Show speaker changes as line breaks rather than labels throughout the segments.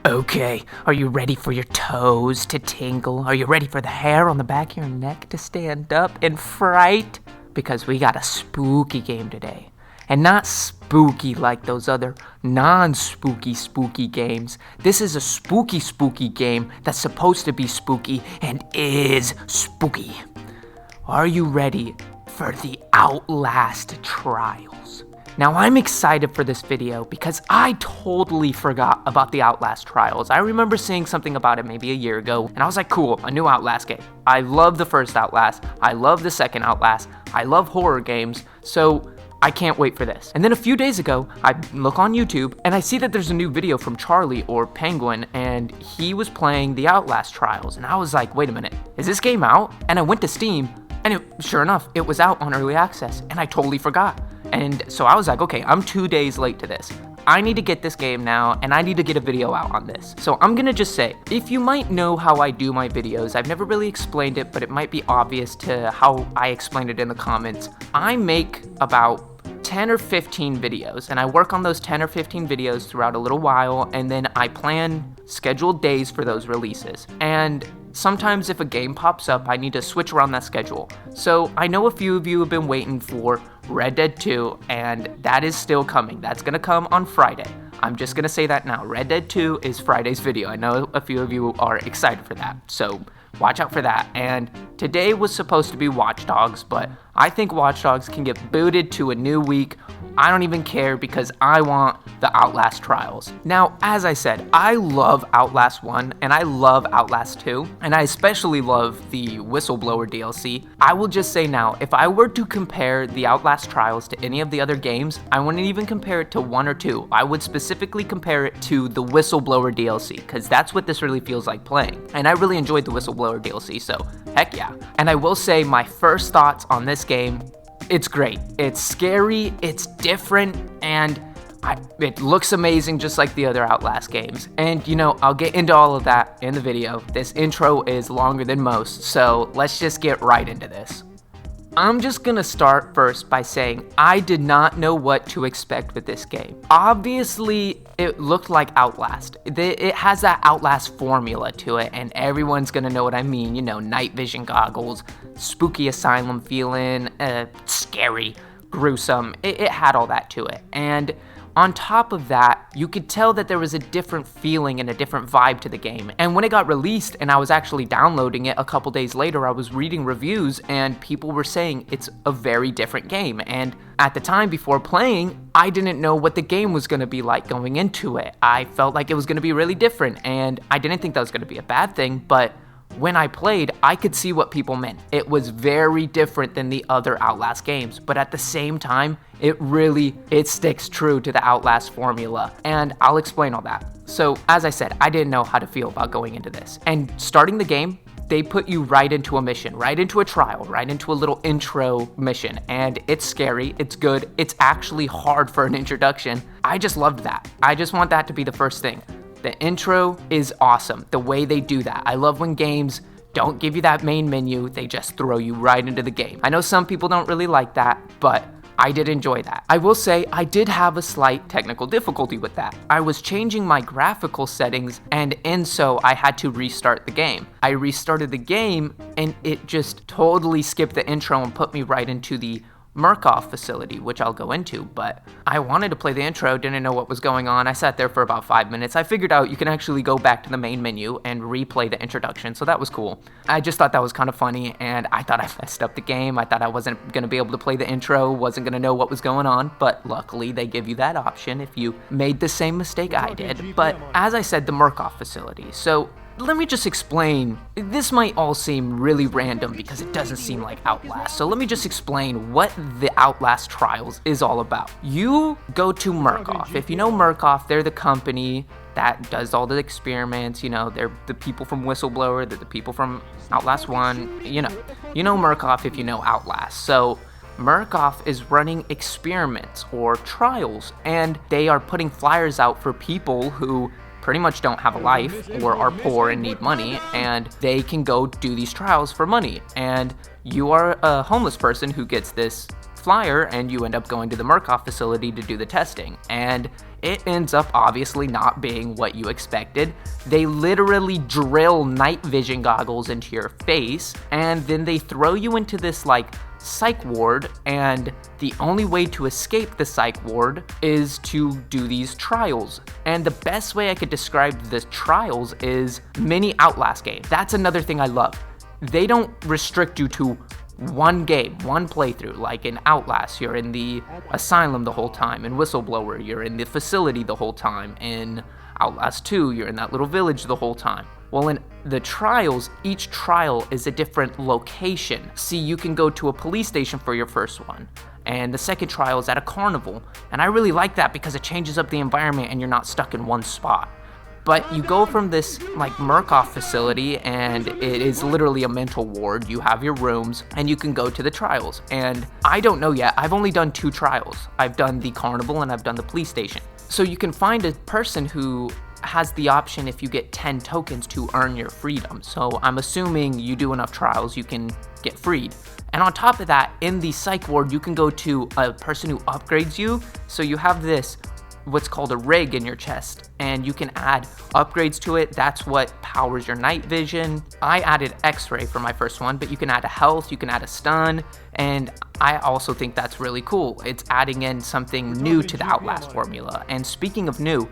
Okay, are you ready for your toes to tingle? Are you ready for the hair on the back of your neck to stand up in fright? Because we got a spooky game today. And not spooky like those other non-spooky games. This is a spooky game that's supposed to be spooky and is spooky. Are you ready for the Outlast trials? Now, I'm excited for this video because I totally forgot about the Outlast trials. I remember seeing something about it maybe a year ago, and I was like, cool, a new Outlast game. I love the first Outlast. I love the second Outlast. I love horror games, so I can't wait for this. And then a few days ago, I look on YouTube, and I see that there's a new video from Charlie, or Penguin, and he was playing the Outlast trials. And I was like, wait a minute, is this game out? And I went to Steam, and sure enough, it was out on early access, and I totally forgot. And so I was like, okay, I'm 2 days late to this. I need to get this game now, and I need to get a video out on this. So I'm gonna just say, if you might know how I do my videos, I've never really explained it, but it might be obvious to how I explained it in the comments. I make about 10 or 15 videos, and I work on those 10 or 15 videos throughout a little while, and then I plan scheduled days for those releases. And sometimes if a game pops up, I need to switch around that schedule. So I know a few of you have been waiting for Red Dead 2, and that is still coming. That's gonna come on Friday. I'm just gonna say that now. Red Dead 2 is Friday's video. I know a few of you are excited for that, so watch out for that. And today was supposed to be Watch Dogs, but I think Watch Dogs can get booted to a new week. I don't even care because I want the Outlast trials. Now, as I said, I love Outlast 1 and I love Outlast 2, and I especially love the Whistleblower DLC. I will just say now, if I were to compare the Outlast trials to any of the other games, I wouldn't even compare it to 1 or 2. I would specifically compare it to the Whistleblower DLC, because that's what this really feels like playing. And I really enjoyed the Whistleblower DLC, so heck yeah. And I will say my first thoughts on this game, it's great. It's scary, it's different, and it looks amazing just like the other Outlast games. And you know, I'll get into all of that in the video. This intro is longer than most, so let's just get right into this. I'm just gonna start first by saying I did not know what to expect with this game. Obviously, it looked like Outlast. It has that Outlast formula to it, and everyone's gonna know what I mean. You know, night vision goggles, spooky asylum feeling, scary, gruesome. It had all that to it. And on top of that, you could tell that there was a different feeling and a different vibe to the game. And when it got released and I was actually downloading it a couple days later, I was reading reviews and people were saying it's a very different game. And at the time before playing, I didn't know what the game was going to be like going into it. I felt like it was going to be really different, and I didn't think that was going to be a bad thing, but when I played, I could see what people meant. It was very different than the other Outlast games, but at the same time, it sticks true to the Outlast formula, and I'll explain all that. So, as I said, I didn't know how to feel about going into this. And starting the game, they put you right into a mission, right into a trial, right into a little intro mission, and it's scary, it's good, it's actually hard for an introduction. I just loved that. I just want that to be the first thing. The intro is awesome, the way they do that. I love when games don't give you that main menu, they just throw you right into the game. I know some people don't really like that, but I did enjoy that. I will say I did have a slight technical difficulty with that. I was changing my graphical settings, and in so I had to restart the game. I restarted the game and it just totally skipped the intro and put me right into the Murkoff facility, which I'll go into, but I wanted to play the intro, didn't know what was going on. I sat there for about 5 minutes. I figured out you can actually go back to the main menu and replay the introduction, so that was cool. I just thought that was kind of funny, and I thought I messed up the game. I thought I wasn't going to be able to play the intro, wasn't going to know what was going on, but luckily they give you that option if you made the same mistake I did. But as I said, the Murkoff facility. So let me just explain. This might all seem really random because it doesn't seem like Outlast. So let me just explain what the Outlast trials is all about. You go to Murkoff. If you know Murkoff, they're the company that does all the experiments. You know, they're the people from Whistleblower, they're the people from Outlast 1. You know Murkoff if you know Outlast. So Murkoff is running experiments or trials, and they are putting flyers out for people who pretty much don't have a life or are poor and need money, and they can go do these trials for money. And you are a homeless person who gets this flyer, and you end up going to the Murkoff facility to do the testing. And it ends up obviously not being what you expected. They literally drill night vision goggles into your face, and then they throw you into this like psych ward, and the only way to escape the psych ward is to do these trials. And the best way I could describe the trials is mini Outlast game. That's another thing I love. They don't restrict you to one game, one playthrough. Like in Outlast, you're in the asylum the whole time. In Whistleblower, you're in the facility the whole time. In Outlast 2, you're in that little village the whole time. Well, in the trials, each trial is a different location. See, you can go to a police station for your first one, and the second trial is at a carnival. And I really like that because it changes up the environment and you're not stuck in one spot. But you go from this like Murkoff facility, and it is literally a mental ward. You have your rooms and you can go to the trials. And I don't know yet, I've only done 2 trials. I've done the carnival and I've done the police station. So you can find a person who has the option, if you get 10 tokens, to earn your freedom. So I'm assuming you do enough trials, you can get freed. And on top of that, in the psych ward, you can go to a person who upgrades you. So you have this, what's called a rig in your chest, and you can add upgrades to it. That's what powers your night vision. I added X-ray for my first one, but you can add a health, you can add a stun, and I also think that's really cool. It's adding in something new to the Outlast formula. And speaking of new,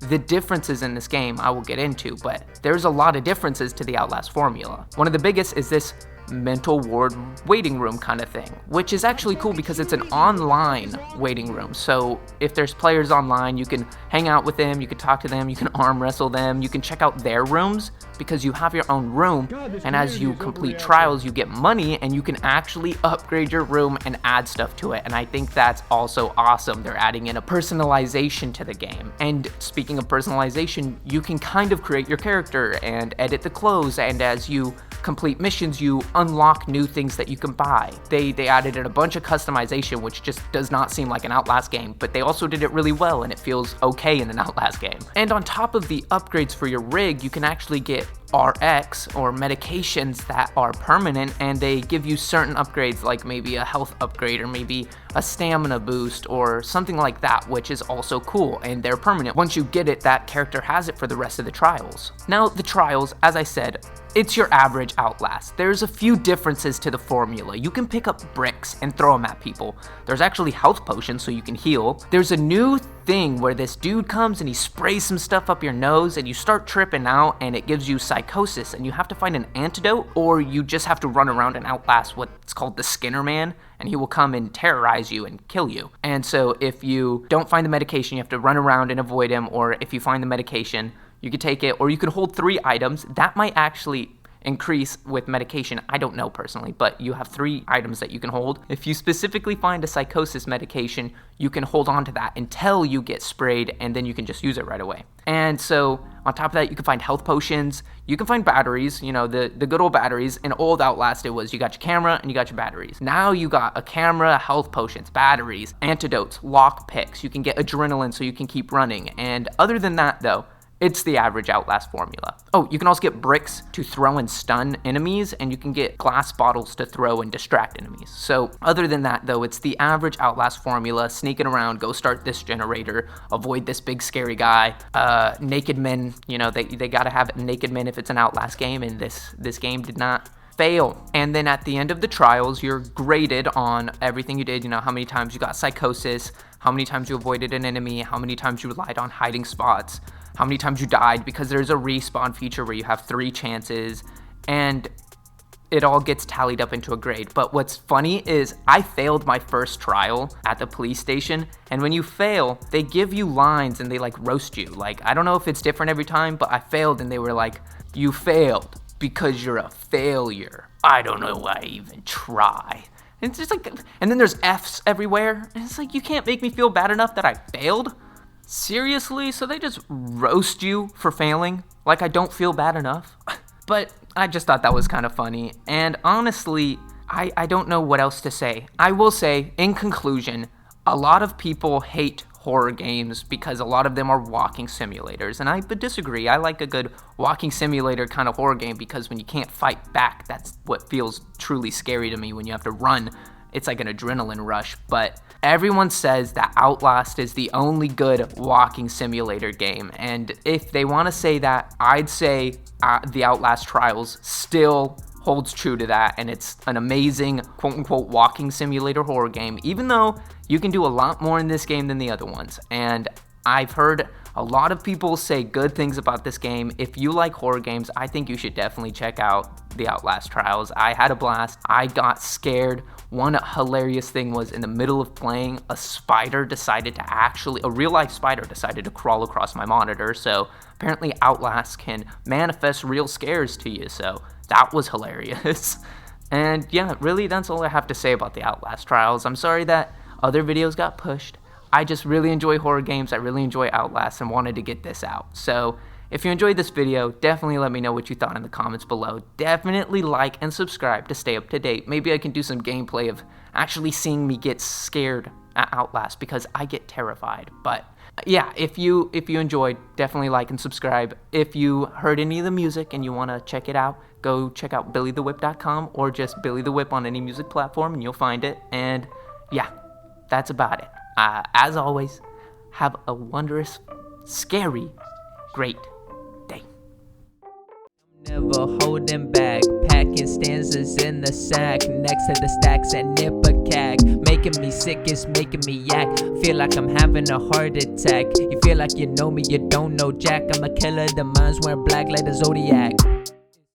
the differences in this game I will get into, but there's a lot of differences to the Outlast formula. One of the biggest is this mental ward waiting room kind of thing, which is actually cool because it's an online waiting room. So if there's players online, you can hang out with them, you can talk to them, you can arm wrestle them, you can check out their rooms because you have your own room. And as you complete trials, you get money and you can actually upgrade your room and add stuff to it. And I think that's also awesome. They're adding in a personalization to the game. And speaking of personalization, you can kind of create your character and edit the clothes, and as you complete missions, you unlock new things that you can buy. They added in a bunch of customization, which just does not seem like an Outlast game, but they also did it really well and it feels okay in an Outlast game. And on top of the upgrades for your rig, you can actually get RX or medications that are permanent, and they give you certain upgrades, like maybe a health upgrade or maybe a stamina boost or something like that, which is also cool, and they're permanent. Once you get it, that character has it for the rest of the trials. Now, the trials, as I said, it's your average Outlast. There's a few differences to the formula. You can pick up bricks and throw them at people. There's actually health potions so you can heal. There's a new thing where this dude comes and he sprays some stuff up your nose and you start tripping out and it gives you psychosis, and you have to find an antidote, or you just have to run around and outlast what's called the Skinner Man, and he will come and terrorize you and kill you. And so if you don't find the medication, you have to run around and avoid him, or if you find the medication, you could take it, or you could hold 3 items. That might actually increase with medication. I don't know personally, but you have 3 items that you can hold. If you specifically find a psychosis medication, you can hold on to that until you get sprayed, and then you can just use it right away. And so on top of that, you can find health potions, you can find batteries, you know, the good old batteries. In old Outlast, it was you got your camera and you got your batteries. Now you got a camera, health potions, batteries, antidotes, lock picks. You can get adrenaline so you can keep running. And other than that though, it's the average Outlast formula. Oh, you can also get bricks to throw and stun enemies, and you can get glass bottles to throw and distract enemies. So other than that though, it's the average Outlast formula. Sneaking around, go start this generator, avoid this big scary guy. Naked men, you know, they gotta have naked men if it's an Outlast game, and this game did not fail. And then at the end of the trials, you're graded on everything you did, you know, how many times you got psychosis, how many times you avoided an enemy, how many times you relied on hiding spots, how many times you died, because there's a respawn feature where you have 3 chances, and it all gets tallied up into a grade. But what's funny is I failed my first trial at the police station, and when you fail, they give you lines and they like roast you. Like, I don't know if it's different every time, but I failed and they were like, you failed because you're a failure. I don't know why I even try. And it's just like, and then there's F's everywhere, and it's like, you can't make me feel bad enough that I failed? Seriously? So they just roast you for failing? Like I don't feel bad enough? But I just thought that was kind of funny. And honestly, I don't know what else to say. I will say, in conclusion, a lot of people hate horror games because a lot of them are walking simulators. And I disagree. I like a good walking simulator kind of horror game because when you can't fight back, that's what feels truly scary to me, when you have to run. It's like an adrenaline rush. But Everyone says that Outlast is the only good walking simulator game, and if they want to say that, I'd say the Outlast Trials still holds true to that, and it's an amazing quote-unquote walking simulator horror game, even though you can do a lot more in this game than the other ones. And I've heard a lot of people say good things about this game. If you like horror games, I think you should definitely check out the Outlast Trials. I had a blast. I got scared. One hilarious thing was, in the middle of playing, a real-life spider decided to crawl across my monitor. So apparently Outlast can manifest real scares to you. So that was hilarious. And yeah, really, that's all I have to say about the Outlast Trials. I'm sorry that other videos got pushed. I just really enjoy horror games. I really enjoy Outlast and wanted to get this out. So if you enjoyed this video, definitely let me know what you thought in the comments below. Definitely like and subscribe to stay up to date. Maybe I can do some gameplay of actually seeing me get scared at Outlast, because I get terrified. But yeah, if you enjoyed, definitely like and subscribe. If you heard any of the music and you want to check it out, go check out BillyTheWhip.com or just Billy the Whip on any music platform and you'll find it. And yeah, that's about it. As always, have a wondrous, scary, great day.
Never holding back, packing stanzas in the sack, next to the stacks and nip a cag. Making me sick, it's making me yak. Feel like I'm having a heart attack. You feel like you know me, you don't know Jack. I'm a killer, the minds wearing black like the Zodiac.